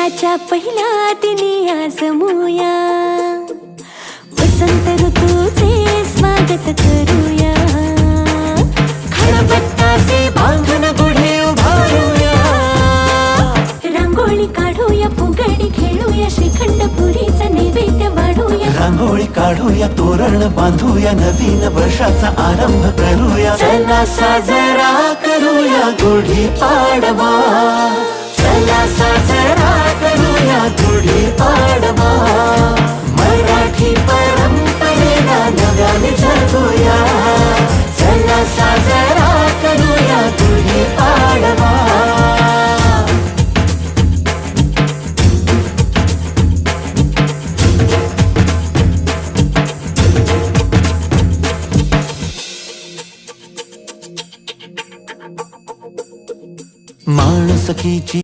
वर्षाच्या पहिल्या दिनी आज मोया वसंत ऋतूचे स्वागत करूया खळबत्ताचे बांधून गुढी उभारूया रांगोळी काढूया फुगडी खेळूया श्रीखंड पुरीचा नैवेद्य वाढूया रांगोळी काढूया तोरण बांधूया नवीन वर्षाचा आरंभ करूया चला साजरा करूया गुढी पाडवा चला साजरा करूया गुढी पाडवा मराठी परंपरेला नव्याने जगूया चला साजरा करूया गुढी पाडवा माणुसकीची